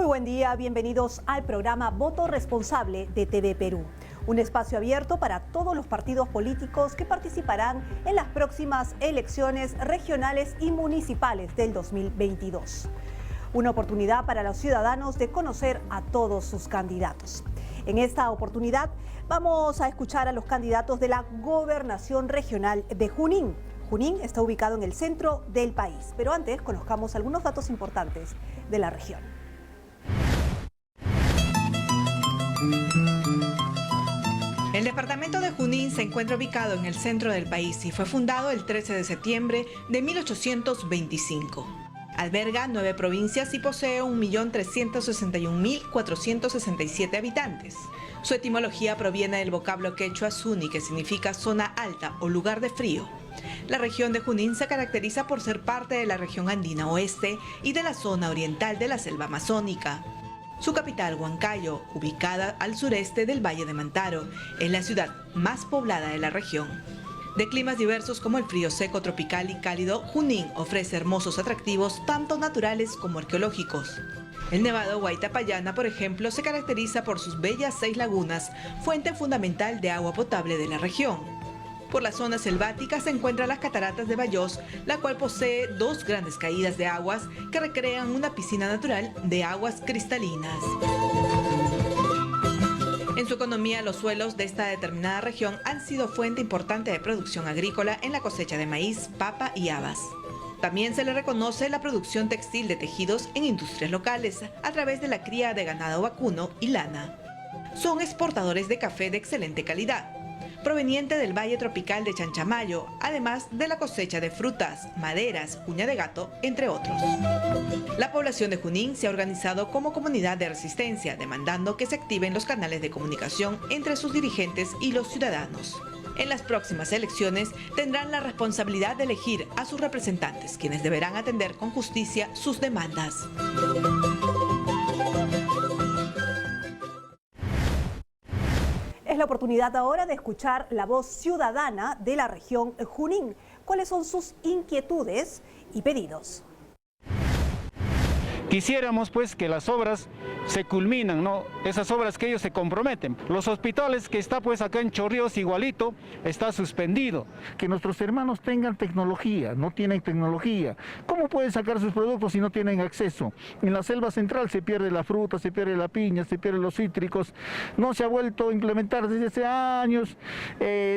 buen día, bienvenidos al programa Voto Responsable de TV Perú. Un espacio abierto para todos los partidos políticos que participarán en las próximas elecciones regionales y municipales del 2022. Una oportunidad para los ciudadanos de conocer a todos sus candidatos. En esta oportunidad vamos a escuchar a los candidatos de la Gobernación Regional de Junín. Junín está ubicado en el centro del país, pero antes conozcamos algunos datos importantes de la región. El departamento de Junín se encuentra ubicado en el centro del país y fue fundado el 13 de septiembre de 1825. Alberga 9 provincias y posee 1.361.467 habitantes. Su etimología proviene del vocablo quechua suni, que significa zona alta o lugar de frío. La región de Junín se caracteriza por ser parte de la región andina oeste y de la zona oriental de la selva amazónica. Su capital, Huancayo, ubicada al sureste del Valle de Mantaro, es la ciudad más poblada de la región. De climas diversos como el frío seco, tropical y cálido, Junín ofrece hermosos atractivos tanto naturales como arqueológicos. El Nevado Huaytapallana, por ejemplo, se caracteriza por sus bellas 6 lagunas, fuente fundamental de agua potable de la región. Por la zona selvática se encuentran las cataratas de Bayós, la cual posee 2 grandes caídas de aguas que recrean una piscina natural de aguas cristalinas. En su economía, los suelos de esta determinada región han sido fuente importante de producción agrícola en la cosecha de maíz, papa y habas. También se le reconoce la producción textil de tejidos en industrias locales a través de la cría de ganado vacuno y lana. Son exportadores de café de excelente calidad, proveniente del valle tropical de Chanchamayo, además de la cosecha de frutas, maderas, uña de gato, entre otros. La población de Junín se ha organizado como comunidad de resistencia, demandando que se activen los canales de comunicación entre sus dirigentes y los ciudadanos. En las próximas elecciones tendrán la responsabilidad de elegir a sus representantes, quienes deberán atender con justicia sus demandas. Es la oportunidad ahora de escuchar la voz ciudadana de la región Junín. ¿Cuáles son sus inquietudes y pedidos? Quisiéramos pues que las obras se culminan, ¿no? Esas obras que ellos se comprometen. Los hospitales que está pues acá en Chorrillos igualito, está suspendido. Que nuestros hermanos tengan tecnología, no tienen tecnología. ¿Cómo pueden sacar sus productos si no tienen acceso? En la selva central se pierde la fruta, se pierde la piña, se pierden los cítricos. No se ha vuelto a implementar desde hace años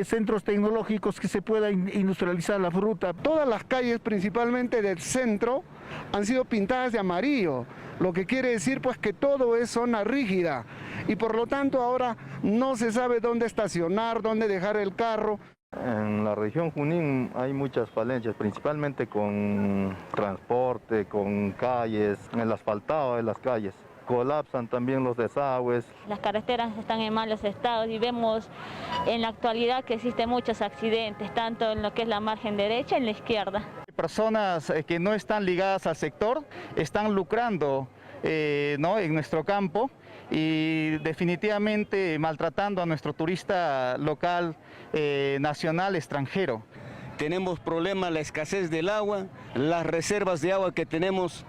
centros tecnológicos que se pueda industrializar la fruta. Todas las calles, principalmente del centro, han sido pintadas de amarillo, lo que quiere decir pues que todo es zona rígida y por lo tanto ahora no se sabe dónde estacionar, dónde dejar el carro. En la región Junín hay muchas falencias, principalmente con transporte, con calles, en el asfaltado de las calles. Colapsan también los desagües. Las carreteras están en malos estados y vemos en la actualidad que existen muchos accidentes, tanto en lo que es la margen derecha y en la izquierda. Personas que no están ligadas al sector están lucrando ¿no? en nuestro campo y definitivamente maltratando a nuestro turista local, nacional, extranjero. Tenemos problemas, la escasez del agua, las reservas de agua que tenemos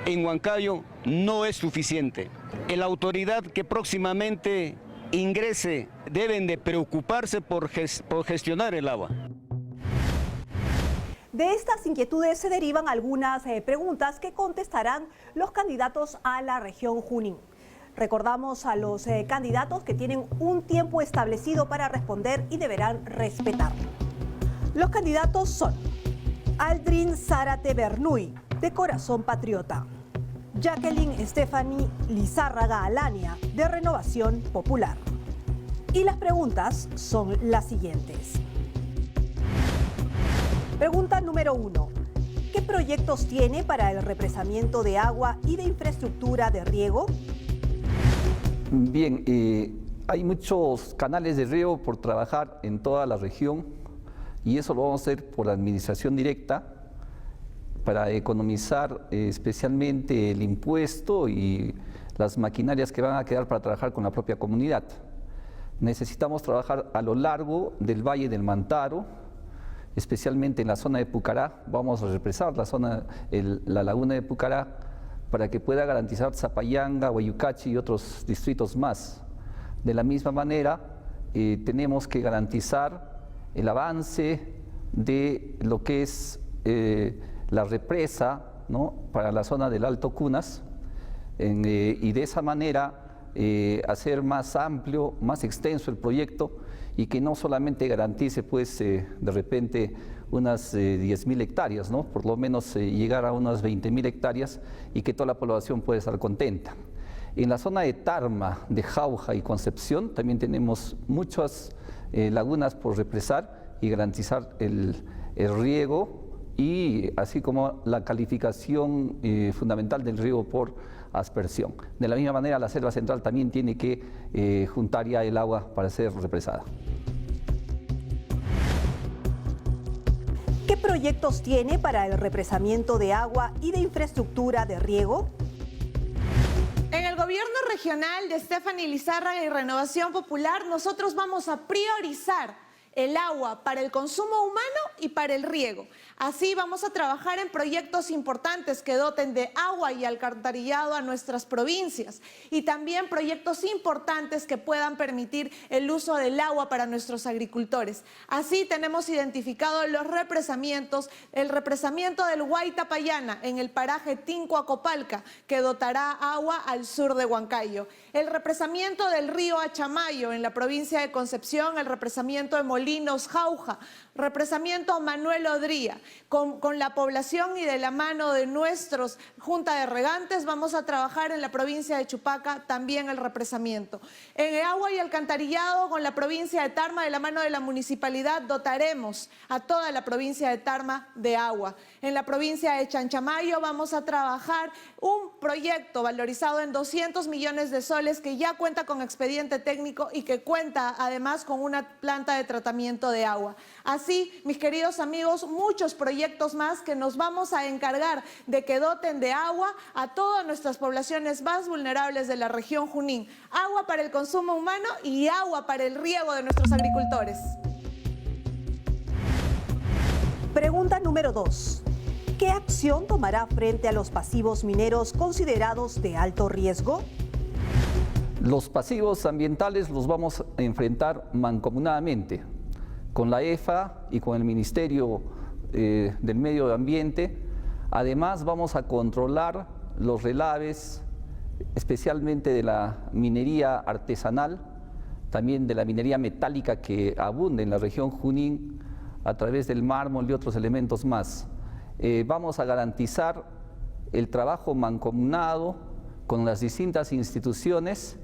en Huancayo no es suficiente. La autoridad que próximamente ingrese deben de preocuparse por gestionar el agua. De estas inquietudes se derivan algunas preguntas que contestarán los candidatos a la región Junín. Recordamos a los candidatos que tienen un tiempo establecido para responder y deberán respetarlo. Los candidatos son Aldrin Zárate Bernuy, de Corazón Patriota; Jacqueline Stephanie Lizárraga Alania, de Renovación Popular. Y las preguntas son las siguientes. Pregunta número 1. ¿Qué proyectos tiene para el represamiento de agua y de infraestructura de riego? Bien, hay muchos canales de riego por trabajar en toda la región y eso lo vamos a hacer por administración directa para economizar especialmente el impuesto y las maquinarias que van a quedar para trabajar con la propia comunidad. Necesitamos trabajar a lo largo del Valle del Mantaro, especialmente en la zona de Pucará. Vamos a represar la laguna de Pucará, para que pueda garantizar Zapayanga, Huayucachi y otros distritos más. De la misma manera, tenemos que garantizar el avance de lo que es la represa, ¿no?, para la zona del Alto Cunas, y de esa manera hacer más amplio, más extenso el proyecto y que no solamente garantice pues de repente unas 10.000 hectáreas, ¿no?, por lo menos llegar a unas 20.000 hectáreas y que toda la población pueda estar contenta. En la zona de Tarma, de Jauja y Concepción también tenemos muchas lagunas por represar y garantizar el riego, y así como la calificación fundamental del riego por aspersión. De la misma manera, la selva central también tiene que juntar ya el agua para ser represada. ¿Qué proyectos tiene para el represamiento de agua y de infraestructura de riego? En el gobierno regional de Stephanie Lizárraga y Renovación Popular, nosotros vamos a priorizar el agua para el consumo humano y para el riego. Así vamos a trabajar en proyectos importantes que doten de agua y alcantarillado a nuestras provincias, y también proyectos importantes que puedan permitir el uso del agua para nuestros agricultores. Así tenemos identificado los represamientos, el represamiento del Huaytapallana en el paraje Tincoacopalca, que dotará agua al sur de Huancayo. El represamiento del río Achamayo en la provincia de Concepción, el represamiento de Molinos Jauja, represamiento Manuel Odría. Con la población y de la mano de nuestros Junta de Regantes vamos a trabajar en la provincia de Chupaca también el represamiento. En el agua y alcantarillado con la provincia de Tarma, de la mano de la municipalidad, dotaremos a toda la provincia de Tarma de agua. En la provincia de Chanchamayo vamos a trabajar un proyecto valorizado en 200 millones de soles que ya cuenta con expediente técnico y que cuenta además con una planta de tratamiento de agua. Así, mis queridos amigos, muchos proyectos más que nos vamos a encargar de que doten de agua a todas nuestras poblaciones más vulnerables de la región Junín. Agua para el consumo humano y agua para el riego de nuestros agricultores. Pregunta número 2. ¿Qué acción tomará frente a los pasivos mineros considerados de alto riesgo? Los pasivos ambientales los vamos a enfrentar mancomunadamente con la EFA y con el Ministerio del Medio Ambiente. Además, vamos a controlar los relaves, especialmente de la minería artesanal, también de la minería metálica que abunda en la región Junín a través del mármol y otros elementos más. Vamos a garantizar el trabajo mancomunado con las distintas instituciones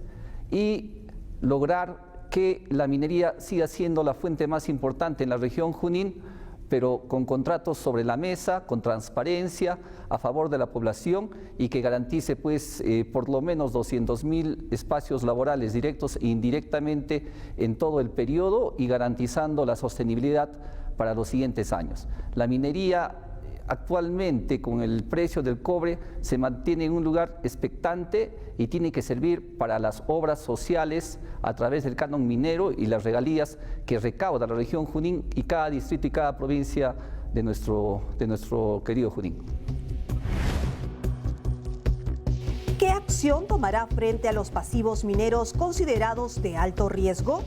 y lograr que la minería siga siendo la fuente más importante en la región Junín, pero con contratos sobre la mesa, con transparencia, a favor de la población, y que garantice pues por lo menos 200.000 espacios laborales directos e indirectamente en todo el periodo, y garantizando la sostenibilidad para los siguientes años. La minería actualmente, con el precio del cobre, se mantiene en un lugar expectante y tiene que servir para las obras sociales a través del canon minero y las regalías que recauda la región Junín y cada distrito y cada provincia de nuestro querido Junín. ¿Qué acción tomará frente a los pasivos mineros considerados de alto riesgo?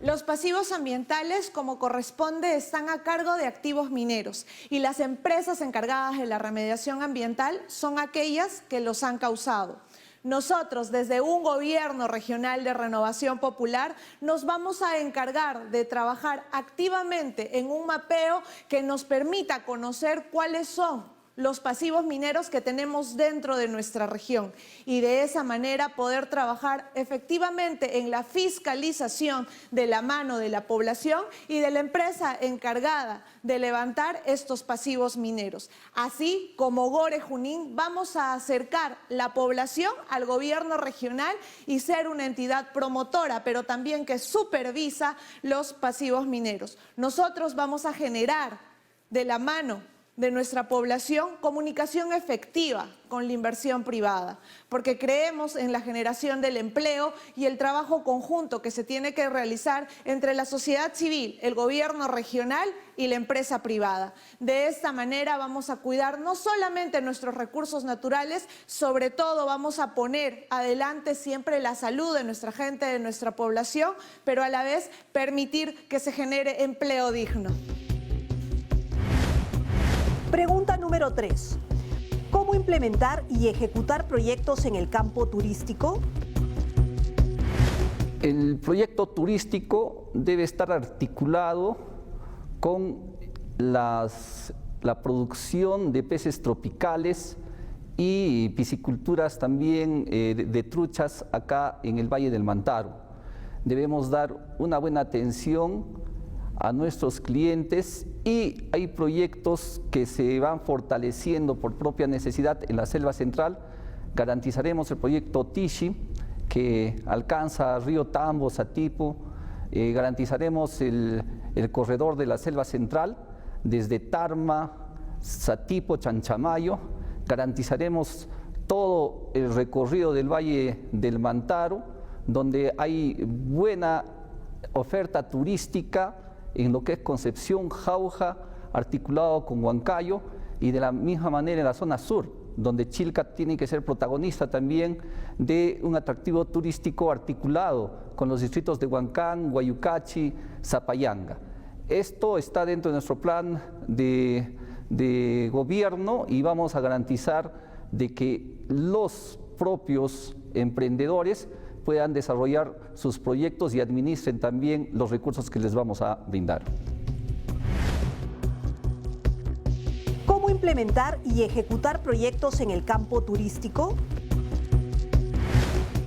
Los pasivos ambientales, como corresponde, están a cargo de activos mineros, y las empresas encargadas de la remediación ambiental son aquellas que los han causado. Nosotros, desde un gobierno regional de Renovación Popular, nos vamos a encargar de trabajar activamente en un mapeo que nos permita conocer cuáles son los pasivos mineros que tenemos dentro de nuestra región, y de esa manera poder trabajar efectivamente en la fiscalización de la mano de la población y de la empresa encargada de levantar estos pasivos mineros. Así como Gore Junín, vamos a acercar la población al gobierno regional y ser una entidad promotora, pero también que supervisa los pasivos mineros. Nosotros vamos a generar de la mano de nuestra población comunicación efectiva con la inversión privada, porque creemos en la generación del empleo y el trabajo conjunto que se tiene que realizar entre la sociedad civil, el gobierno regional y la empresa privada. De esta manera vamos a cuidar no solamente nuestros recursos naturales, sobre todo vamos a poner adelante siempre la salud de nuestra gente, de nuestra población, pero a la vez permitir que se genere empleo digno. Pregunta número 3. ¿Cómo implementar y ejecutar proyectos en el campo turístico? El proyecto turístico debe estar articulado con la producción de peces tropicales y pisciculturas también de truchas acá en el Valle del Mantaro. Debemos dar una buena atención a nuestros clientes y hay proyectos que se van fortaleciendo por propia necesidad en la selva central. Garantizaremos el proyecto Tishi, que alcanza Río Tambo, Satipo. Garantizaremos el corredor de la selva central desde Tarma, Satipo, Chanchamayo. Garantizaremos todo el recorrido del Valle del Mantaro, donde hay buena oferta turística en lo que es Concepción, Jauja, articulado con Huancayo, y de la misma manera en la zona sur, donde Chilca tiene que ser protagonista también de un atractivo turístico articulado con los distritos de Huancán, Guayucachi, Zapayanga. Esto está dentro de nuestro plan de gobierno y vamos a garantizar de que los propios emprendedores puedan desarrollar sus proyectos y administren también los recursos que les vamos a brindar. ¿Cómo implementar y ejecutar proyectos en el campo turístico?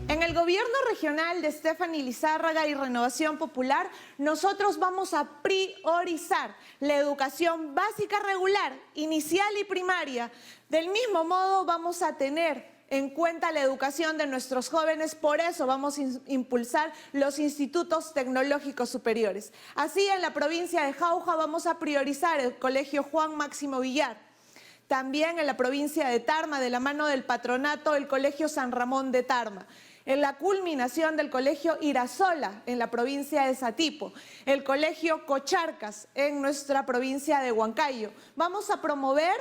En el gobierno regional de Stephanie Lizárraga y Renovación Popular, nosotros vamos a priorizar la educación básica regular, inicial y primaria. Del mismo modo vamos a tener en cuenta la educación de nuestros jóvenes, por eso vamos a impulsar los institutos tecnológicos superiores. Así, en la provincia de Jauja vamos a priorizar el Colegio Juan Máximo Villar. También en la provincia de Tarma, de la mano del patronato, el Colegio San Ramón de Tarma. En la culminación del Colegio Irasola, en la provincia de Satipo. El Colegio Cocharcas, en nuestra provincia de Huancayo. Vamos a promover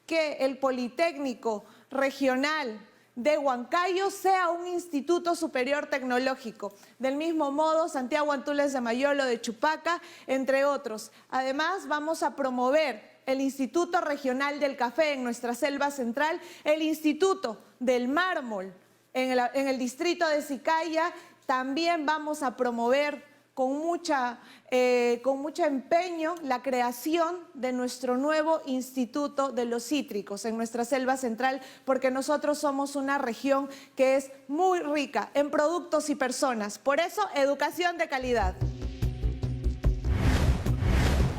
que el Politécnico Regional de Huancayo sea un instituto superior tecnológico. Del mismo modo, Santiago Antules de Mayolo de Chupaca, entre otros. Además, vamos a promover el Instituto Regional del Café en nuestra selva central, el Instituto del Mármol en el distrito de Sicaya. También vamos a promover con mucho empeño la creación de nuestro nuevo Instituto de los Cítricos en nuestra selva central, porque nosotros somos una región que es muy rica en productos y personas. Por eso, educación de calidad.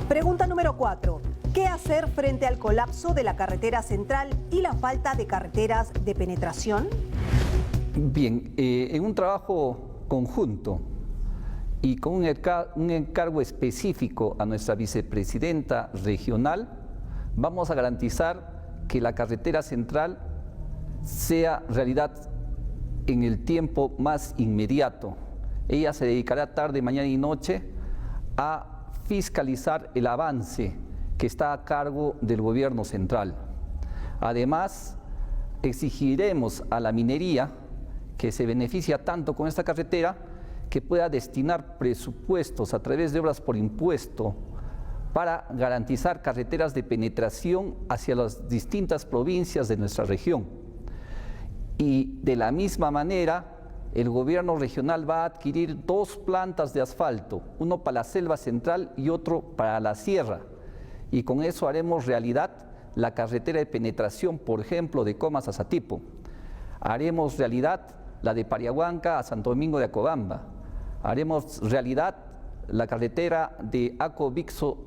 Pregunta número 4. ¿Qué hacer frente al colapso de la carretera central y la falta de carreteras de penetración? Bien, en un trabajo conjunto y con un encargo específico a nuestra vicepresidenta regional, vamos a garantizar que la carretera central sea realidad en el tiempo más inmediato. Ella se dedicará tarde, mañana y noche a fiscalizar el avance que está a cargo del gobierno central. Además, exigiremos a la minería, que se beneficia tanto con esta carretera, que pueda destinar presupuestos a través de obras por impuesto para garantizar carreteras de penetración hacia las distintas provincias de nuestra región. Y de la misma manera, el gobierno regional va a adquirir 2 plantas de asfalto, uno para la selva central y otro para la sierra. Y con eso haremos realidad la carretera de penetración, por ejemplo, de Comas a Satipo. Haremos realidad la de Pariahuanca a Santo Domingo de Acobamba. Haremos realidad la carretera de Acobixo,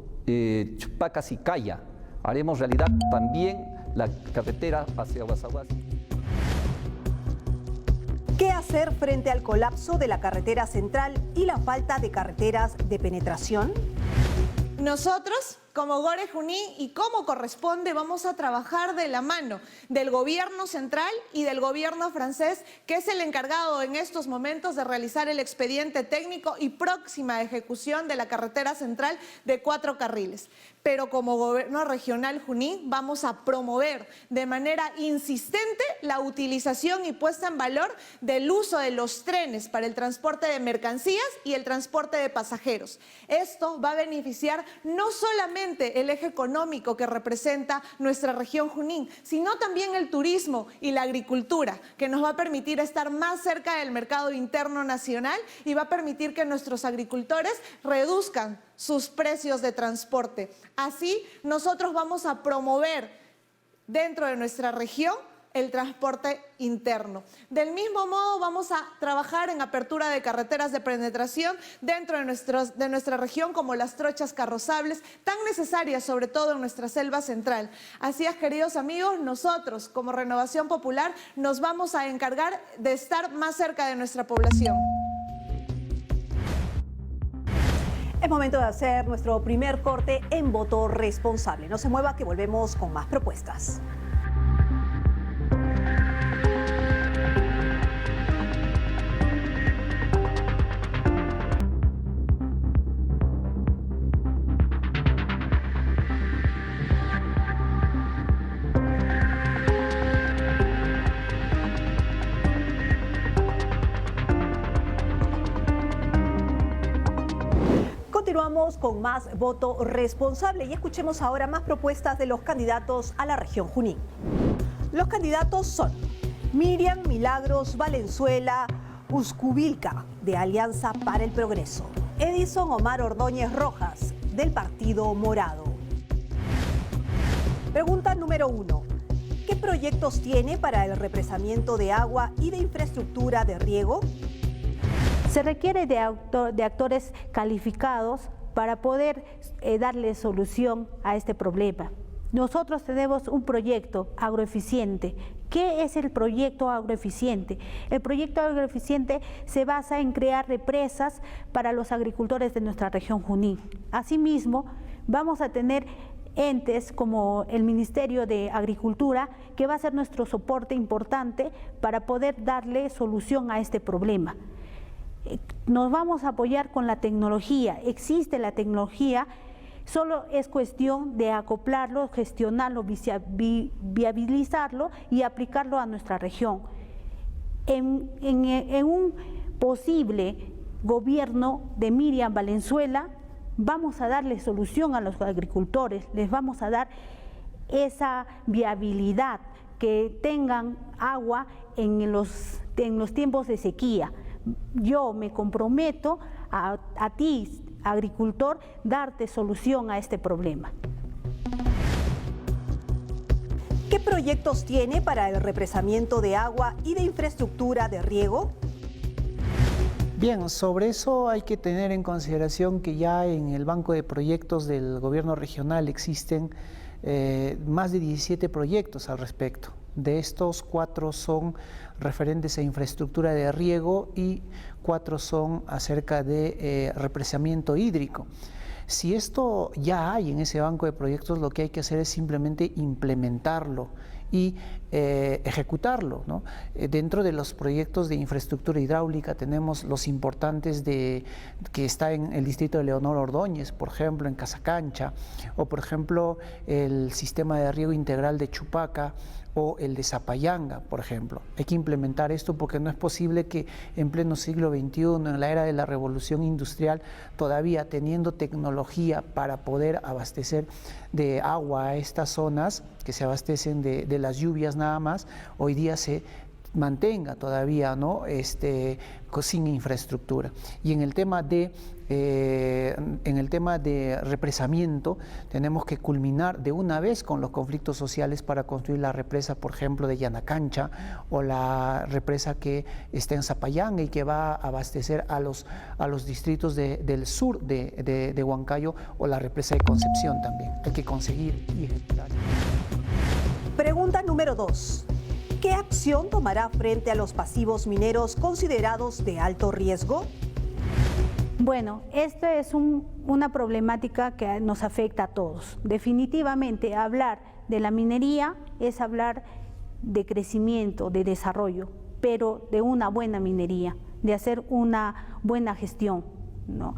Chupaca, Sicaya. Haremos realidad también la carretera hacia Guasaguas. ¿Qué hacer frente al colapso de la carretera central y la falta de carreteras de penetración? Nosotros, como Gore Junín y como corresponde, vamos a trabajar de la mano del gobierno central y del gobierno francés, que es el encargado en estos momentos de realizar el expediente técnico y próxima ejecución de la carretera central de 4 carriles. Pero como gobierno regional Junín vamos a promover de manera insistente la utilización y puesta en valor del uso de los trenes para el transporte de mercancías y el transporte de pasajeros. Esto va a beneficiar no solamente el eje económico que representa nuestra región Junín, sino también el turismo y la agricultura, que nos va a permitir estar más cerca del mercado interno nacional y va a permitir que nuestros agricultores reduzcan sus precios de transporte. Así, nosotros vamos a promover dentro de nuestra región el transporte interno. Del mismo modo, vamos a trabajar en apertura de carreteras de penetración dentro de nuestra región, como las trochas carrozables, tan necesarias sobre todo en nuestra selva central. Así es, queridos amigos, nosotros como Renovación Popular nos vamos a encargar de estar más cerca de nuestra población. Es momento de hacer nuestro primer corte en Voto Responsable. No se mueva, que volvemos con más propuestas. Continuamos con más Voto Responsable y escuchemos ahora más propuestas de los candidatos a la región Junín. Los candidatos son Miriam Milagros Valenzuela Uzcubilca, de Alianza para el Progreso; Edison Omar Ordóñez Rojas, del Partido Morado. Pregunta número 1. ¿Qué proyectos tiene para el represamiento de agua y de infraestructura de riego? Se requiere de actores calificados para poder darle solución a este problema. Nosotros tenemos un proyecto agroeficiente. ¿Qué es el proyecto agroeficiente? El proyecto agroeficiente se basa en crear represas para los agricultores de nuestra región Junín. Asimismo, vamos a tener entes como el Ministerio de Agricultura, que va a ser nuestro soporte importante para poder darle solución a este problema. Nos vamos a apoyar con la tecnología. Existe la tecnología, solo es cuestión de acoplarlo, gestionarlo, viabilizarlo y aplicarlo a nuestra región. En un posible gobierno de Miriam Valenzuela, vamos a darle solución a los agricultores, les vamos a dar esa viabilidad, que tengan agua en los tiempos de sequía. Yo me comprometo a ti, agricultor, darte solución a este problema. ¿Qué proyectos tiene para el represamiento de agua y de infraestructura de riego? Bien, sobre eso hay que tener en consideración que ya en el banco de proyectos del gobierno regional existen más de 17 proyectos al respecto. De estos, 4 son referentes a infraestructura de riego y 4 son acerca de represamiento hídrico. Si esto ya hay en ese banco de proyectos, lo que hay que hacer es simplemente implementarlo y ejecutarlo, ¿no? Dentro de los proyectos de infraestructura hidráulica tenemos los importantes que está en el distrito de Leonor Ordóñez, por ejemplo, en Casacancha, o por ejemplo el sistema de riego integral de Chupaca, o el de Zapayanga, por ejemplo. Hay que implementar esto porque no es posible que en pleno siglo XXI, en la era de la revolución industrial, todavía teniendo tecnología para poder abastecer de agua a estas zonas que se abastecen de las lluvias nada más, hoy día se mantenga todavía, ¿no? Sin infraestructura. Y en el tema de represamiento tenemos que culminar de una vez con los conflictos sociales para construir la represa, por ejemplo, de Yanacancha, o la represa que está en Zapayanga y que va a abastecer a los distritos del sur de Huancayo, o la represa de Concepción también. Hay que conseguir y ejecutar. Pregunta número 2. ¿Qué acción tomará frente a los pasivos mineros considerados de alto riesgo? Bueno, esta es una problemática que nos afecta a todos. Definitivamente hablar de la minería es hablar de crecimiento, de desarrollo, pero de una buena minería, de hacer una buena gestión, ¿no?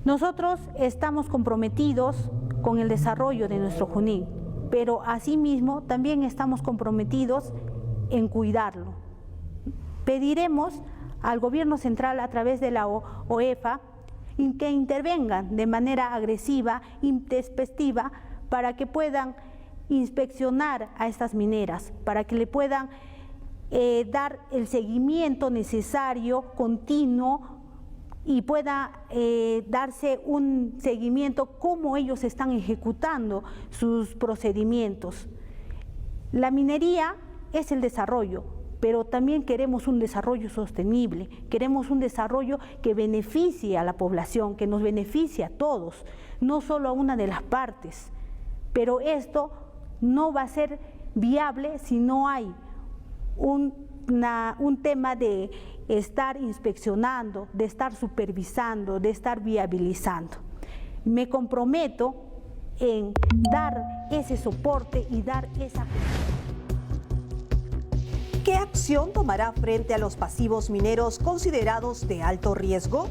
Nosotros estamos comprometidos con el desarrollo de nuestro Junín, pero asimismo también estamos comprometidos en cuidarlo. Pediremos al gobierno central a través de la OEFA que intervengan de manera agresiva, intempestiva, para que puedan inspeccionar a estas mineras, para que le puedan dar el seguimiento necesario, continuo, y pueda darse un seguimiento cómo ellos están ejecutando sus procedimientos. La minería es el desarrollo, pero también queremos un desarrollo sostenible, queremos un desarrollo que beneficie a la población, que nos beneficie a todos, no solo a una de las partes. Pero esto no va a ser viable si no hay un tema de estar inspeccionando, de estar supervisando, de estar viabilizando. Me comprometo en dar ese soporte y dar esa gestión. ¿Qué acción tomará frente a los pasivos mineros considerados de alto riesgo?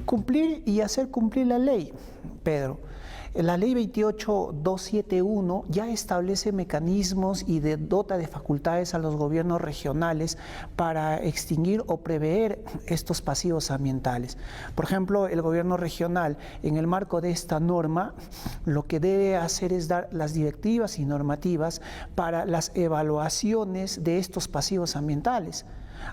Cumplir y hacer cumplir la ley, Pedro. La ley 28271 ya establece mecanismos y dota de facultades a los gobiernos regionales para extinguir o prever estos pasivos ambientales. Por ejemplo, el gobierno regional, en el marco de esta norma, lo que debe hacer es dar las directivas y normativas para las evaluaciones de estos pasivos ambientales.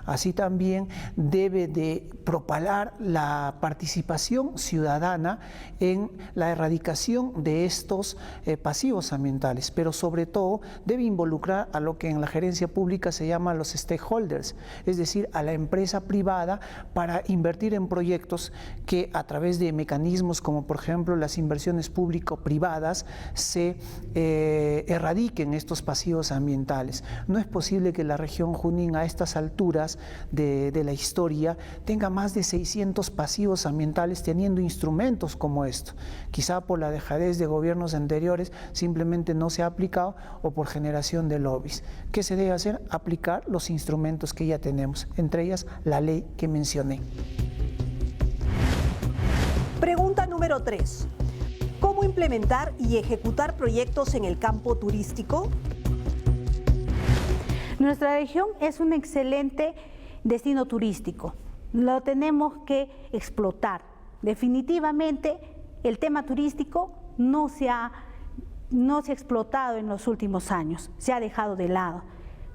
Así también debe de propalar la participación ciudadana en la erradicación de estos pasivos ambientales, pero sobre todo debe involucrar a lo que en la gerencia pública se llama los stakeholders, es decir, a la empresa privada, para invertir en proyectos que a través de mecanismos como por ejemplo las inversiones público-privadas se erradiquen estos pasivos ambientales. No es posible que la región Junín a estas alturas de la historia tenga más de 600 pasivos ambientales teniendo instrumentos como esto. Quizá por la dejadez de gobiernos anteriores simplemente no se ha aplicado, o por generación de lobbies. ¿Qué se debe hacer? Aplicar los instrumentos que ya tenemos, entre ellas la ley que mencioné. Pregunta número 3. ¿Cómo implementar y ejecutar proyectos en el campo turístico? Nuestra región es un excelente destino turístico, lo tenemos que explotar. Definitivamente el tema turístico no se ha explotado en los últimos años, se ha dejado de lado.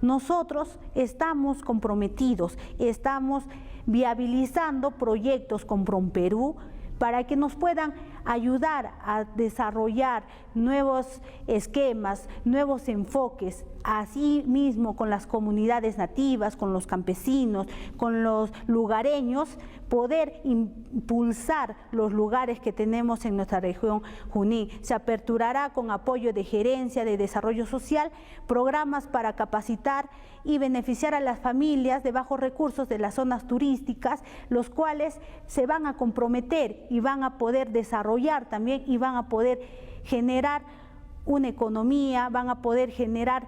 Nosotros estamos comprometidos, estamos viabilizando proyectos con PROMPERÚ para que nos puedan ayudar a desarrollar nuevos esquemas, nuevos enfoques, así mismo con las comunidades nativas, con los campesinos, con los lugareños, poder impulsar los lugares que tenemos en nuestra región Junín. Se aperturará con apoyo de Gerencia de Desarrollo Social programas para capacitar y beneficiar a las familias de bajos recursos de las zonas turísticas, los cuales se van a comprometer y van a poder desarrollar también y van a poder generar una economía, van a poder generar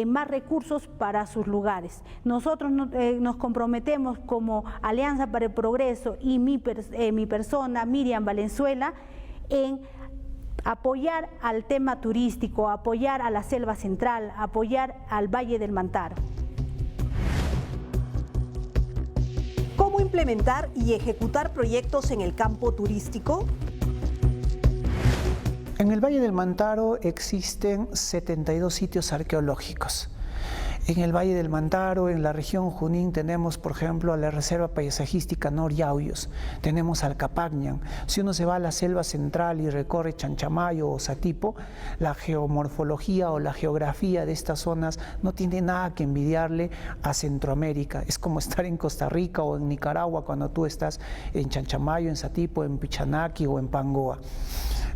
más recursos para sus lugares. Nosotros nos comprometemos como Alianza para el Progreso y mi persona, Miriam Valenzuela, en apoyar al tema turístico, apoyar a la Selva Central, apoyar al Valle del Mantaro. ¿Cómo implementar y ejecutar proyectos en el campo turístico? En el Valle del Mantaro existen 72 sitios arqueológicos. En el Valle del Mantaro, en la región Junín, tenemos, por ejemplo, a la Reserva Paisajística Nor-Yauyos, tenemos al Capagñan. Si uno se va a la Selva Central y recorre Chanchamayo o Satipo, la geomorfología o la geografía de estas zonas no tiene nada que envidiarle a Centroamérica. Es como estar en Costa Rica o en Nicaragua cuando tú estás en Chanchamayo, en Satipo, en Pichanaki o en Pangoa.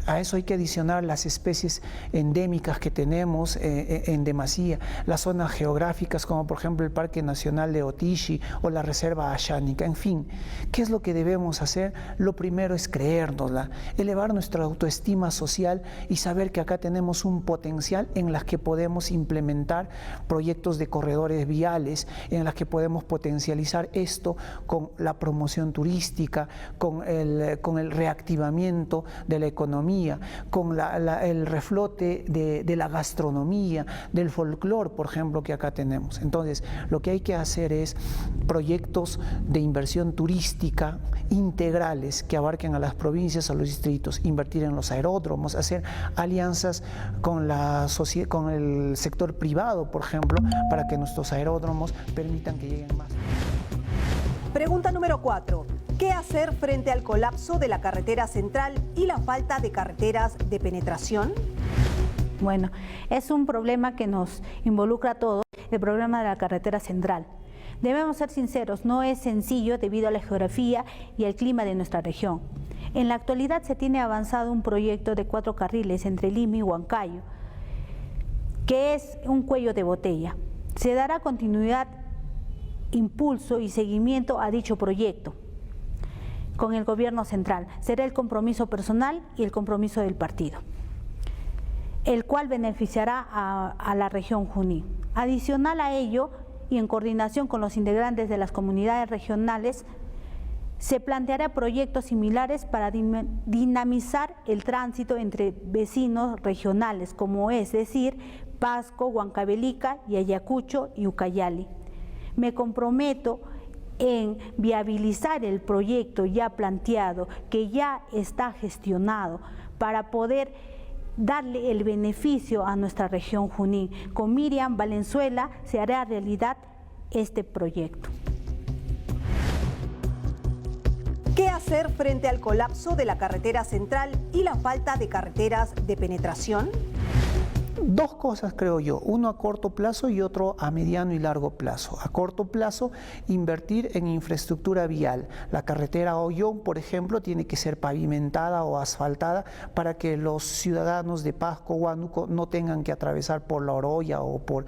A eso hay que adicionar las especies endémicas que tenemos en demasía, las zonas geográficas como por ejemplo el Parque Nacional de Otishi o la Reserva Ashánica. En fin, ¿qué es lo que debemos hacer? Lo primero es creérnosla, elevar nuestra autoestima social y saber que acá tenemos un potencial en las que podemos implementar proyectos de corredores viales, en las que podemos potencializar esto con la promoción turística, con el reactivamiento de la economía, con el reflote de la gastronomía, del folclore, por ejemplo, que acá tenemos. Entonces, lo que hay que hacer es proyectos de inversión turística integrales que abarquen a las provincias, a los distritos, invertir en los aeródromos, hacer alianzas con el sector privado, por ejemplo, para que nuestros aeródromos permitan que lleguen más. Pregunta número 4. ¿Qué hacer frente al colapso de la carretera central y la falta de carreteras de penetración? Bueno, es un problema que nos involucra a todos, el problema de la carretera central. Debemos ser sinceros, no es sencillo debido a la geografía y el clima de nuestra región. En la actualidad se tiene avanzado un proyecto de 4 carriles entre Lima y Huancayo, que es un cuello de botella. Se dará continuidad, impulso y seguimiento a dicho proyecto con el gobierno central. Será el compromiso personal y el compromiso del partido, el cual beneficiará a la región Junín. Adicional a ello, y en coordinación con los integrantes de las comunidades regionales, se planteará proyectos similares para dinamizar el tránsito entre vecinos regionales, como es decir, Pasco, Huancavelica y Ayacucho y Ucayali. Me comprometo en viabilizar el proyecto ya planteado, que ya está gestionado, para poder darle el beneficio a nuestra región Junín. Con Miriam Valenzuela se hará realidad este proyecto. ¿Qué hacer frente al colapso de la carretera central y la falta de carreteras de penetración? 2 cosas creo yo, uno a corto plazo y otro a mediano y largo plazo. A corto plazo, invertir en infraestructura vial. La carretera Ollón, por ejemplo, tiene que ser pavimentada o asfaltada para que los ciudadanos de Pasco, Huánuco, no tengan que atravesar por La Oroya o por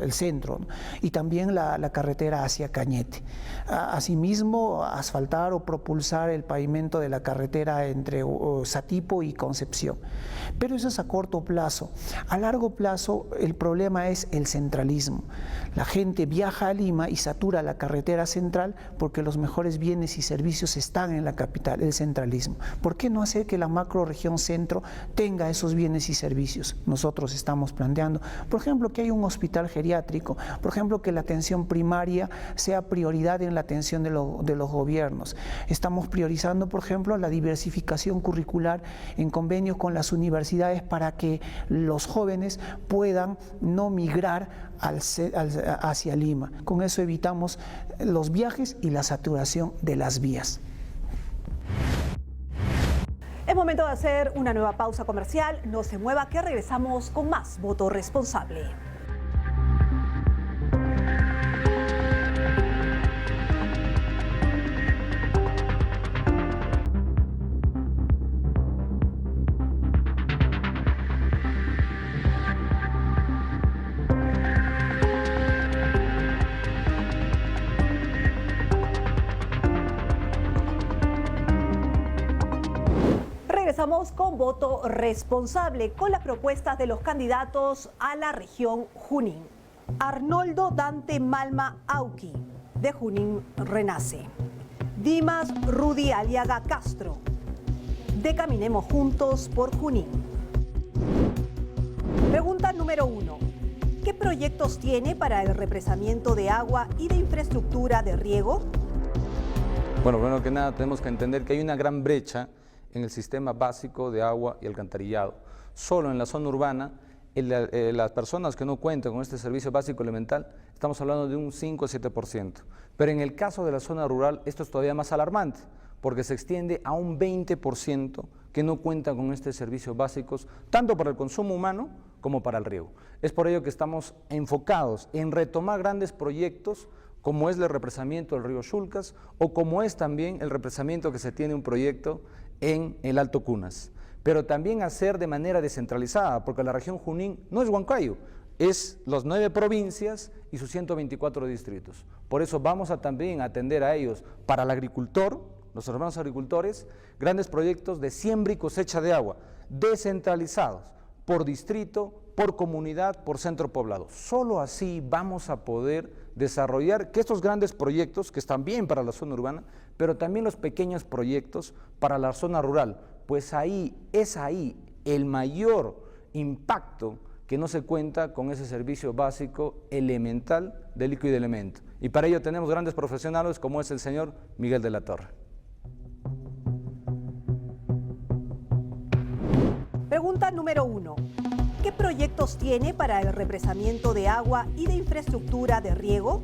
el centro, ¿no? Y también la carretera hacia Cañete. Asimismo, asfaltar o propulsar el pavimento de la carretera entre Satipo y Concepción. Pero eso es a corto plazo. A largo plazo el problema es el centralismo. La gente viaja a Lima y satura la carretera central porque los mejores bienes y servicios están en la capital, el centralismo. ¿Por qué no hacer que la macrorregión centro tenga esos bienes y servicios? Nosotros estamos planteando, por ejemplo, que hay un hospital geriátrico, por ejemplo, que la atención primaria sea prioridad en la atención de los gobiernos. Estamos priorizando, por ejemplo, la diversificación curricular en convenios con las universidades para que los jóvenes puedan no migrar hacia Lima. Con eso evitamos los viajes y la saturación de las vías. Es momento de hacer una nueva pausa comercial. No se mueva, que regresamos con más Voto Responsable. Regresamos con Voto Responsable, con las propuestas de los candidatos a la región Junín. Arnoldo Dante Malma Auqui, de Junín Renace. Dimas Rudy Aliaga Castro, de Caminemos Juntos por Junín. Pregunta número 1. ¿Qué proyectos tiene para el represamiento de agua y de infraestructura de riego? Bueno, primero que nada tenemos que entender que hay una gran brecha en el sistema básico de agua y alcantarillado. Solo en la zona urbana, las personas que no cuentan con este servicio básico elemental, estamos hablando de un 5 a 7%. Pero en el caso de la zona rural, esto es todavía más alarmante, porque se extiende a un 20% que no cuentan con estos servicios básicos, tanto para el consumo humano como para el riego. Es por ello que estamos enfocados en retomar grandes proyectos, como es el represamiento del río Chulcas, o como es también el represamiento que se tiene un proyecto en el Alto Cunas, pero también hacer de manera descentralizada, porque la región Junín no es Huancayo, es las 9 provincias y sus 124 distritos. Por eso vamos a también atender a ellos, para el agricultor, los hermanos agricultores, grandes proyectos de siembra y cosecha de agua, descentralizados, por distrito, por comunidad, por centro poblado. Solo así vamos a poder desarrollar que estos grandes proyectos, que están bien para la zona urbana, pero también los pequeños proyectos para la zona rural, pues ahí es el mayor impacto que no se cuenta con ese servicio básico elemental de líquido y de elemento. Y para ello tenemos grandes profesionales como es el señor Miguel de la Torre. Pregunta número 1. ¿Qué proyectos tiene para el represamiento de agua y de infraestructura de riego?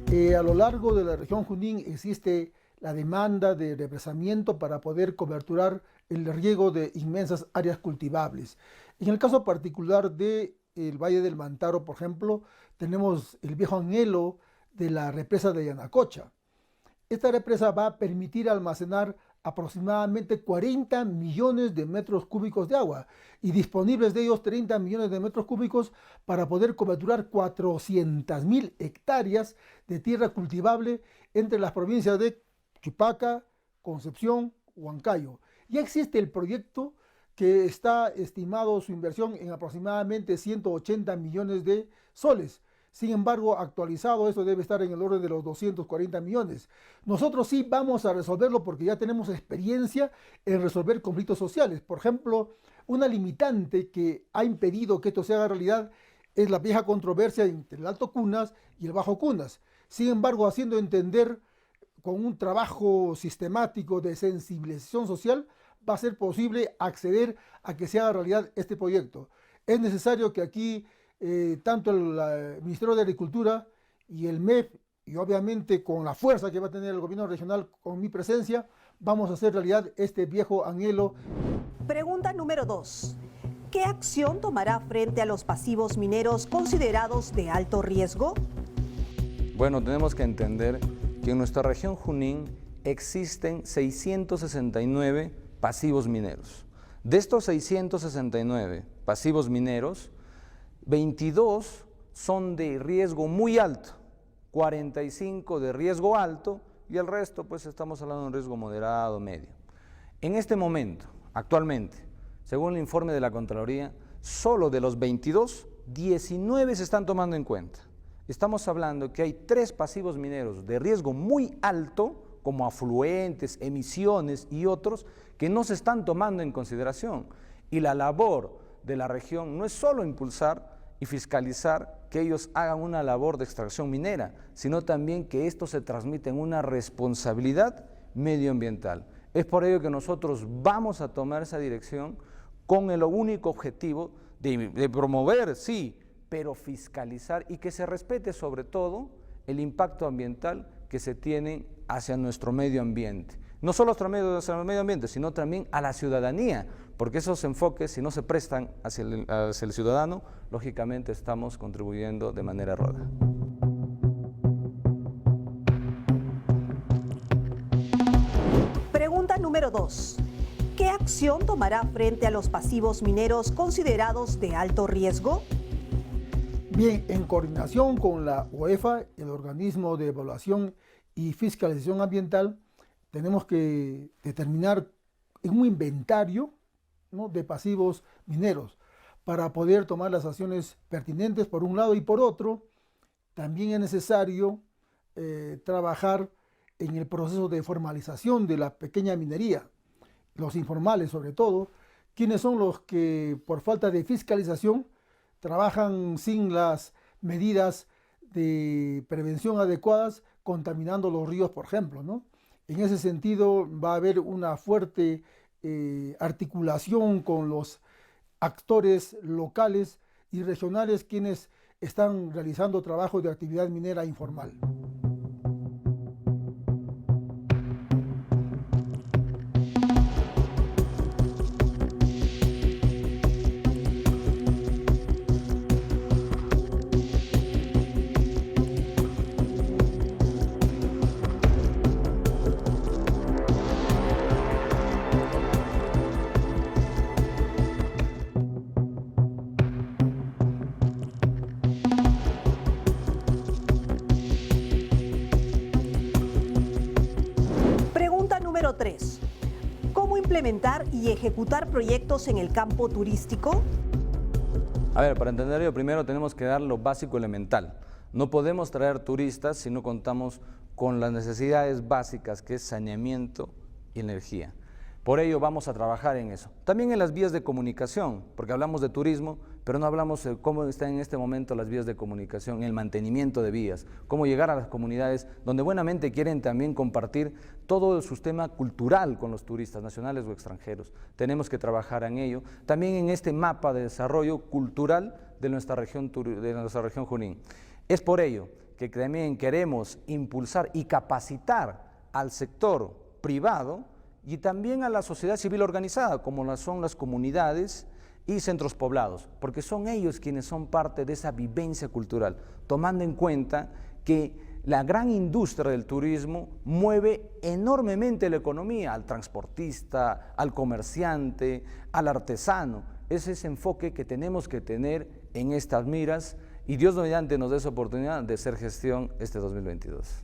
A lo largo de la región Junín existe la demanda de represamiento para poder coberturar el riego de inmensas áreas cultivables. En el caso particular del Valle del Mantaro, por ejemplo, tenemos el viejo anhelo de la represa de Yanacocha. Esta represa va a permitir almacenar aproximadamente 40 millones de metros cúbicos de agua y disponibles de ellos 30 millones de metros cúbicos para poder coberturar 400.000 hectáreas de tierra cultivable entre las provincias de Chupaca, Concepción, Huancayo. Ya existe el proyecto que está estimado su inversión en aproximadamente 180 millones de soles. Sin embargo, actualizado, esto debe estar en el orden de los 240 millones. Nosotros sí vamos a resolverlo porque ya tenemos experiencia en resolver conflictos sociales. Por ejemplo, una limitante que ha impedido que esto se haga realidad es la vieja controversia entre el Alto Cunas y el Bajo Cunas. Sin embargo, haciendo entender con un trabajo sistemático de sensibilización social, va a ser posible acceder a que se haga realidad este proyecto. Es necesario que aquí tanto el Ministerio de Agricultura y el MEF, y obviamente con la fuerza que va a tener el gobierno regional con mi presencia, vamos a hacer realidad este viejo anhelo. Pregunta número 2. ¿Qué acción tomará frente a los pasivos mineros considerados de alto riesgo? Bueno, tenemos que entender que en nuestra región Junín existen 669 pasivos mineros. De estos 669 pasivos mineros, 22 son de riesgo muy alto, 45 de riesgo alto y el resto pues estamos hablando de un riesgo moderado, medio. En este momento, actualmente, según el informe de la Contraloría, solo de los 22, 19 se están tomando en cuenta. Estamos hablando que hay 3 pasivos mineros de riesgo muy alto, como afluentes, emisiones y otros, que no se están tomando en consideración. Y la labor de la región no es solo impulsar y fiscalizar que ellos hagan una labor de extracción minera, sino también que esto se transmita en una responsabilidad medioambiental. Es por ello que nosotros vamos a tomar esa dirección con el único objetivo de promover, sí, pero fiscalizar y que se respete sobre todo el impacto ambiental que se tiene hacia nuestro medio ambiente. No solo hacia el medio ambiente, sino también a la ciudadanía, porque esos enfoques, si no se prestan hacia el ciudadano, lógicamente estamos contribuyendo de manera errónea. Pregunta número 2. ¿Qué acción tomará frente a los pasivos mineros considerados de alto riesgo? Bien, en coordinación con la OEFA, el organismo de evaluación y fiscalización ambiental, tenemos que determinar un inventario, ¿no?, de pasivos mineros para poder tomar las acciones pertinentes por un lado, y por otro también es necesario trabajar en el proceso de formalización de la pequeña minería, los informales sobre todo, quienes son los que por falta de fiscalización trabajan sin las medidas de prevención adecuadas, contaminando los ríos, por ejemplo, ¿no? En ese sentido va a haber una fuerte articulación con los actores locales y regionales quienes están realizando trabajos de actividad minera informal. 3. ¿Cómo implementar y ejecutar proyectos en el campo turístico? A ver, para entenderlo primero tenemos que dar lo básico elemental. No podemos traer turistas si no contamos con las necesidades básicas que es saneamiento y energía. Por ello vamos a trabajar en eso. También en las vías de comunicación, porque hablamos de turismo, pero no hablamos de cómo están en este momento las vías de comunicación, el mantenimiento de vías, cómo llegar a las comunidades donde buenamente quieren también compartir todo el sistema cultural con los turistas nacionales o extranjeros. Tenemos que trabajar en ello. También en este mapa de desarrollo cultural de nuestra región Junín. Es por ello que también queremos impulsar y capacitar al sector privado y también a la sociedad civil organizada, como son las comunidades y centros poblados, porque son ellos quienes son parte de esa vivencia cultural, tomando en cuenta que la gran industria del turismo mueve enormemente la economía, al transportista, al comerciante, al artesano. Es ese enfoque que tenemos que tener en estas miras y Dios mediante nos dé esa oportunidad de hacer gestión este 2022.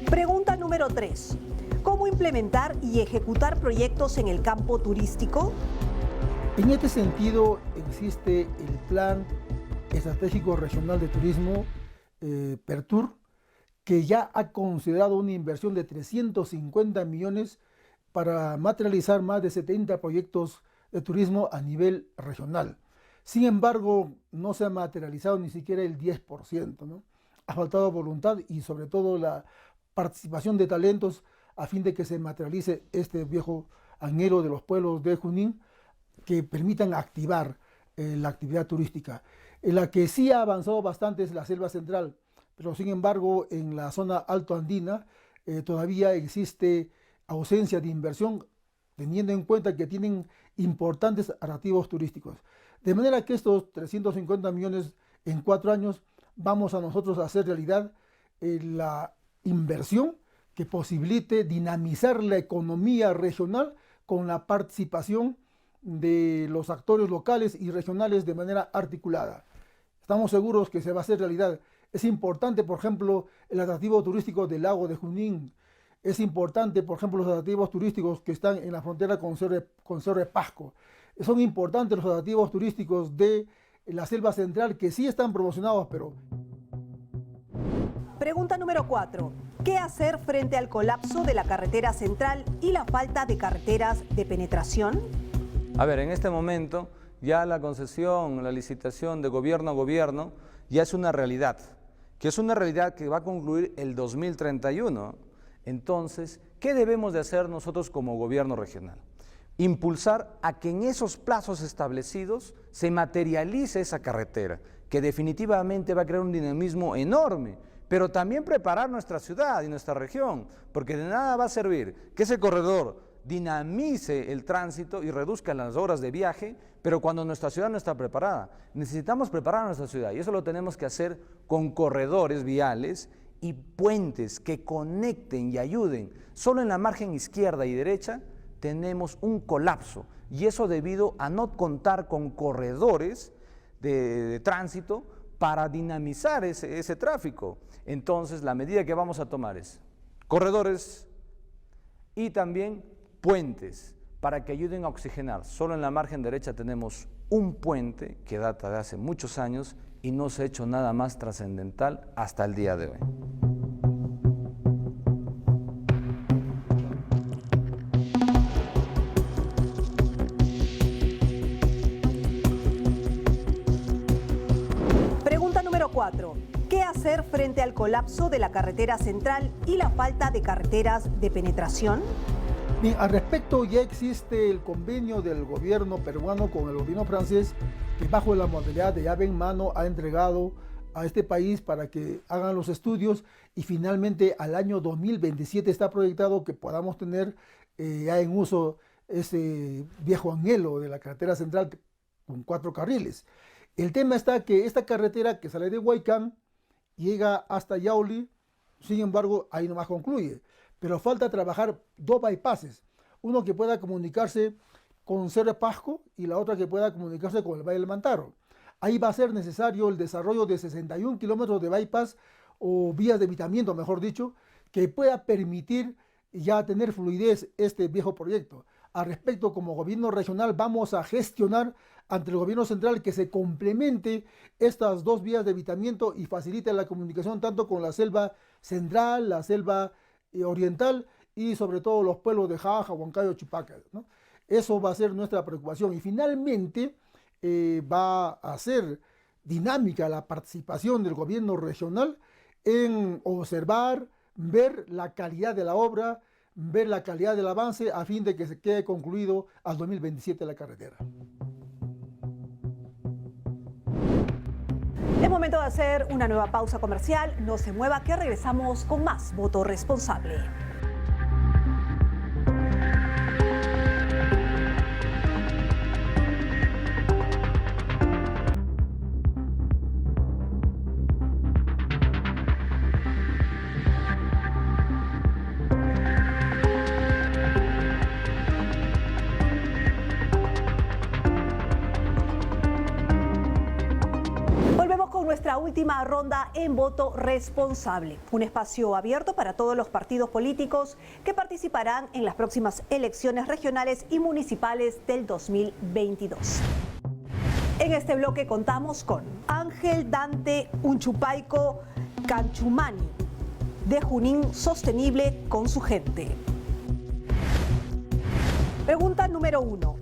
Pregunta número 3. ¿Cómo implementar y ejecutar proyectos en el campo turístico? En este sentido, existe el Plan Estratégico Regional de Turismo, PERTUR, que ya ha considerado una inversión de 350 millones para materializar más de 70 proyectos de turismo a nivel regional. Sin embargo, no se ha materializado ni siquiera el 10%, ¿no? Ha faltado voluntad y sobre todo la participación de talentos a fin de que se materialice este viejo anhelo de los pueblos de Junín que permitan activar la actividad turística. En la que sí ha avanzado bastante es la selva central, pero sin embargo en la zona alto andina todavía existe ausencia de inversión, teniendo en cuenta que tienen importantes atractivos turísticos. De manera que estos 350 millones en 4 años vamos a nosotros a hacer realidad la inversión que posibilite dinamizar la economía regional con la participación de los actores locales y regionales de manera articulada. Estamos seguros que se va a hacer realidad. Es importante, por ejemplo, el atractivo turístico del lago de Junín. Es importante, por ejemplo, los atractivos turísticos que están en la frontera con Cerro de Pasco. Son importantes los atractivos turísticos de la selva central que sí están promocionados, pero... Pregunta número 4. ¿Qué hacer frente al colapso de la carretera central y la falta de carreteras de penetración? A ver, en este momento ya la concesión, la licitación de gobierno a gobierno ya es una realidad, que va a concluir el 2031. Entonces, ¿qué debemos de hacer nosotros como gobierno regional? Impulsar a que en esos plazos establecidos se materialice esa carretera, que definitivamente va a crear un dinamismo enorme, pero también preparar nuestra ciudad y nuestra región, porque de nada va a servir que ese corredor dinamice el tránsito y reduzca las horas de viaje, pero cuando nuestra ciudad no está preparada. Necesitamos preparar nuestra ciudad y eso lo tenemos que hacer con corredores viales y puentes que conecten y ayuden. Solo en la margen izquierda y derecha tenemos un colapso y eso debido a no contar con corredores de tránsito para dinamizar ese tráfico. Entonces la medida que vamos a tomar es corredores y también puentes para que ayuden a oxigenar. Solo en la margen derecha tenemos un puente que data de hace muchos años y no se ha hecho nada más trascendental hasta el día de hoy. Pregunta número 4. ¿Qué hacer frente al colapso de la carretera central y la falta de carreteras de penetración? Bien, al respecto ya existe el convenio del gobierno peruano con el gobierno francés que bajo la modalidad de llave en mano ha entregado a este país para que hagan los estudios y finalmente al año 2027 está proyectado que podamos tener ya en uso ese viejo anhelo de la carretera central con 4 carriles. El tema está que esta carretera que sale de Huaycán llega hasta Yauli, sin embargo ahí nomás concluye. Pero falta trabajar 2 bypasses. uno que pueda comunicarse con Cerro Pasco y la otra que pueda comunicarse con el Valle del Mantaro. Ahí va a ser necesario el desarrollo de 61 kilómetros de bypass o vías de evitamiento, mejor dicho, que pueda permitir ya tener fluidez este viejo proyecto. Al respecto, como gobierno regional vamos a gestionar ante el gobierno central que se complemente estas dos vías de evitamiento y facilite la comunicación tanto con la selva central, la selva oriental y sobre todo los pueblos de Jaja, Huancayo, Chupaca, ¿no? Eso va a ser nuestra preocupación y finalmente va a ser dinámica la participación del gobierno regional en observar, ver la calidad de la obra, ver la calidad del avance a fin de que se quede concluido al 2027 la carretera. Es momento de hacer una nueva pausa comercial. No se mueva que regresamos con más Voto Responsable. Nuestra última ronda en Voto Responsable, un espacio abierto para todos los partidos políticos que participarán en las próximas elecciones regionales y municipales del 2022. En este bloque contamos con Ángel Dante Unchupaico Canchumani, de Junín Sostenible con su gente. Pregunta número 1.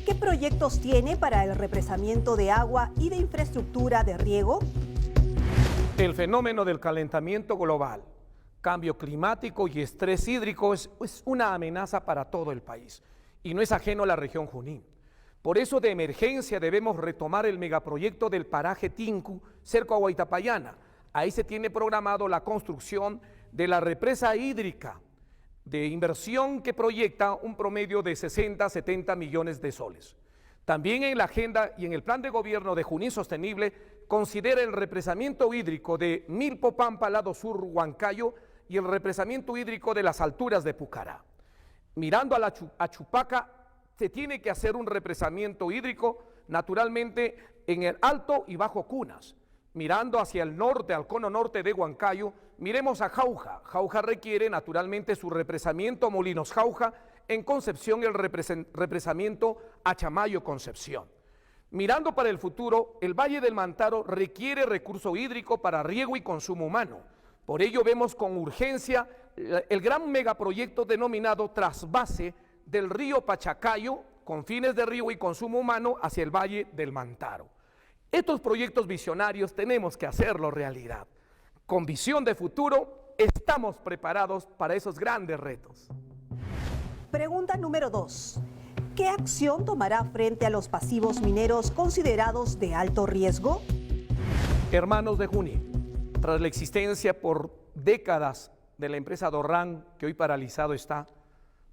¿Qué proyectos tiene para el represamiento de agua y de infraestructura de riego? El fenómeno del calentamiento global, cambio climático y estrés hídrico es una amenaza para todo el país y no es ajeno a la región Junín. Por eso de emergencia debemos retomar el megaproyecto del paraje Tinku, cerca a Huaytapallana. Ahí se tiene programado la construcción de la represa hídrica, de inversión que proyecta un promedio de 60-70 millones de soles. También en la agenda y en el plan de gobierno de Junín Sostenible considera el represamiento hídrico de Milpopampa, lado sur, Huancayo, y el represamiento hídrico de las alturas de Pucará. Mirando a Chupaca, se tiene que hacer un represamiento hídrico naturalmente en el Alto y Bajo Cunas. Mirando hacia el norte, al cono norte de Huancayo, miremos a Jauja. Jauja requiere naturalmente su represamiento Molinos Jauja, en Concepción el represamiento Achamayo Concepción. Mirando para el futuro, el Valle del Mantaro requiere recurso hídrico para riego y consumo humano. Por ello vemos con urgencia el gran megaproyecto denominado trasvase del río Pachacayo con fines de riego y consumo humano hacia el Valle del Mantaro. Estos proyectos visionarios tenemos que hacerlos realidad. Con visión de futuro, estamos preparados para esos grandes retos. Pregunta número 2. ¿Qué acción tomará frente a los pasivos mineros considerados de alto riesgo? Hermanos de Junín, tras la existencia por décadas de la empresa Dorrán, que hoy paralizado está,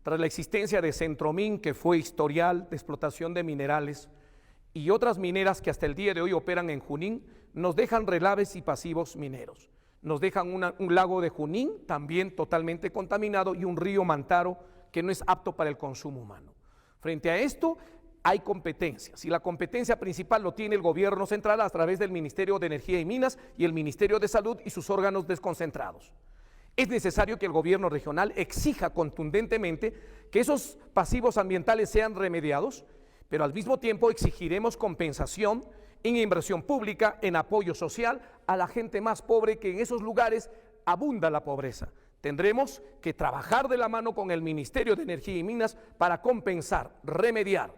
tras la existencia de Centromín, que fue historial de explotación de minerales, y otras mineras que hasta el día de hoy operan en Junín, nos dejan relaves y pasivos mineros. Nos dejan un lago de Junín también totalmente contaminado y un río Mantaro que no es apto para el consumo humano. Frente a esto hay competencias y la competencia principal lo tiene el gobierno central a través del Ministerio de Energía y Minas y el Ministerio de Salud y sus órganos desconcentrados. Es necesario que el gobierno regional exija contundentemente que esos pasivos ambientales sean remediados, pero al mismo tiempo exigiremos compensación en inversión pública, en apoyo social a la gente más pobre, que en esos lugares abunda la pobreza. Tendremos que trabajar de la mano con el Ministerio de Energía y Minas para compensar, remediar.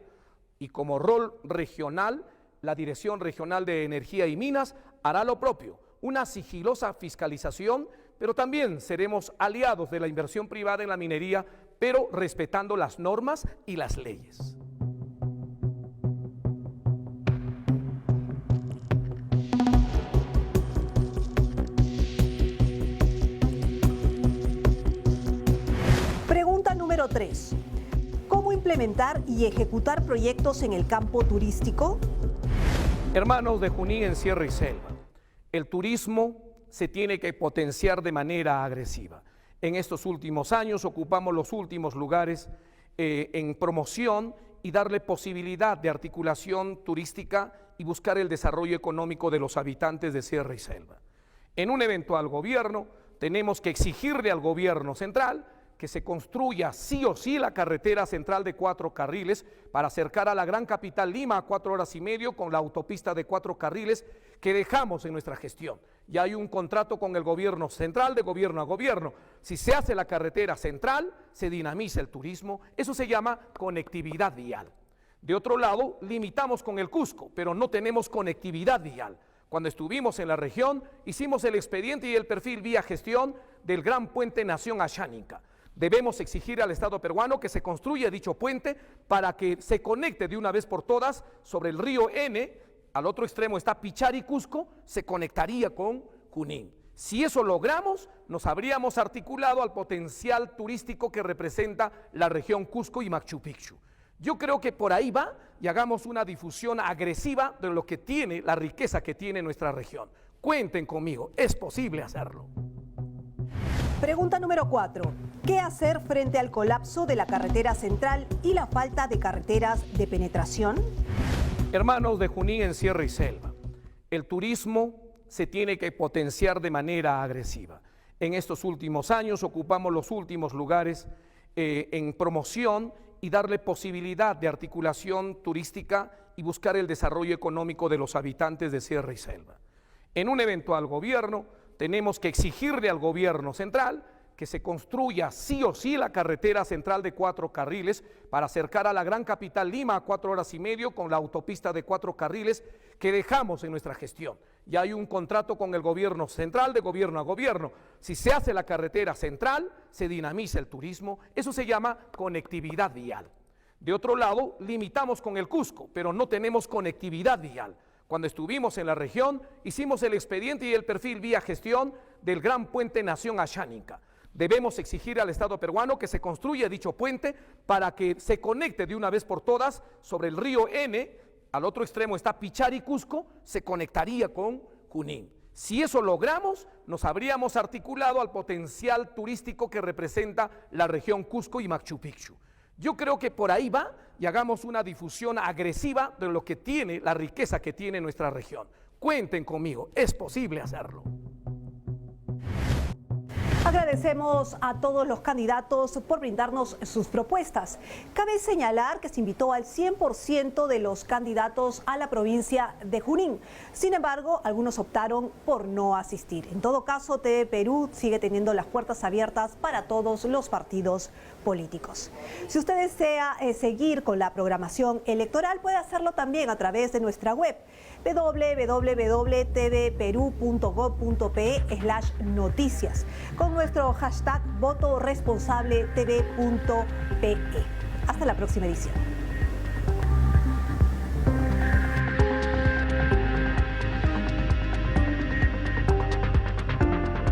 Y como rol regional, la Dirección Regional de Energía y Minas hará lo propio, una sigilosa fiscalización, pero también seremos aliados de la inversión privada en la minería, pero respetando las normas y las leyes. Pregunta número 3. ¿Cómo implementar y ejecutar proyectos en el campo turístico? Hermanos de Junín en Sierra y Selva, el turismo se tiene que potenciar de manera agresiva. En estos últimos años ocupamos los últimos lugares en promoción y darle posibilidad de articulación turística y buscar el desarrollo económico de los habitantes de Sierra y Selva. En un eventual gobierno, tenemos que exigirle al gobierno central que se construya sí o sí la carretera central de 4 carriles para acercar a la gran capital Lima a 4 horas y media con la autopista de 4 carriles que dejamos en nuestra gestión. Ya hay un contrato con el gobierno central de gobierno a gobierno. Si se hace la carretera central, se dinamiza el turismo. Eso se llama conectividad vial. De otro lado, limitamos con el Cusco, pero no tenemos conectividad vial. Cuando estuvimos en la región, hicimos el expediente y el perfil vía gestión del Gran Puente Nación Asháninca. Debemos exigir al Estado peruano que se construya dicho puente para que se conecte de una vez por todas sobre el río N. Al otro extremo está Pichari, Cusco, se conectaría con Junín. Si eso logramos, nos habríamos articulado al potencial turístico que representa la región Cusco y Machu Picchu. Yo creo que por ahí va y hagamos una difusión agresiva de lo que tiene, la riqueza que tiene nuestra región. Cuenten conmigo, es posible hacerlo. Pregunta número 4. ¿Qué hacer frente al colapso de la carretera central y la falta de carreteras de penetración? Hermanos de Junín en Sierra y Selva, el turismo se tiene que potenciar de manera agresiva. En estos últimos años ocupamos los últimos lugares en promoción y darle posibilidad de articulación turística y buscar el desarrollo económico de los habitantes de Sierra y Selva. En un eventual gobierno, tenemos que exigirle al gobierno central que se construya sí o sí la carretera central de 4 carriles para acercar a la gran capital Lima a 4 horas y media con la autopista de 4 carriles que dejamos en nuestra gestión. Ya hay un contrato con el gobierno central de gobierno a gobierno. Si se hace la carretera central, se dinamiza el turismo. Eso se llama conectividad vial. De otro lado, limitamos con el Cusco, pero no tenemos conectividad vial. Cuando estuvimos en la región, hicimos el expediente y el perfil vía gestión del Gran Puente Nación Asháninca. Debemos exigir al Estado peruano que se construya dicho puente para que se conecte de una vez por todas sobre el río N. Al otro extremo está Pichari, Cusco, se conectaría con Junín. Si eso logramos, nos habríamos articulado al potencial turístico que representa la región Cusco y Machu Picchu. Yo creo que por ahí va y hagamos una difusión agresiva de lo que tiene, la riqueza que tiene nuestra región. Cuenten conmigo, es posible hacerlo. Agradecemos a todos los candidatos por brindarnos sus propuestas. Cabe señalar que se invitó al 100% de los candidatos a la provincia de Junín. Sin embargo, algunos optaron por no asistir. En todo caso, TV Perú sigue teniendo las puertas abiertas para todos los partidos políticos. Si usted desea seguir con la programación electoral, puede hacerlo también a través de nuestra web www.tvperú.gov.pe/noticias con nuestro hashtag votoresponsabletv.pe. Hasta la próxima edición.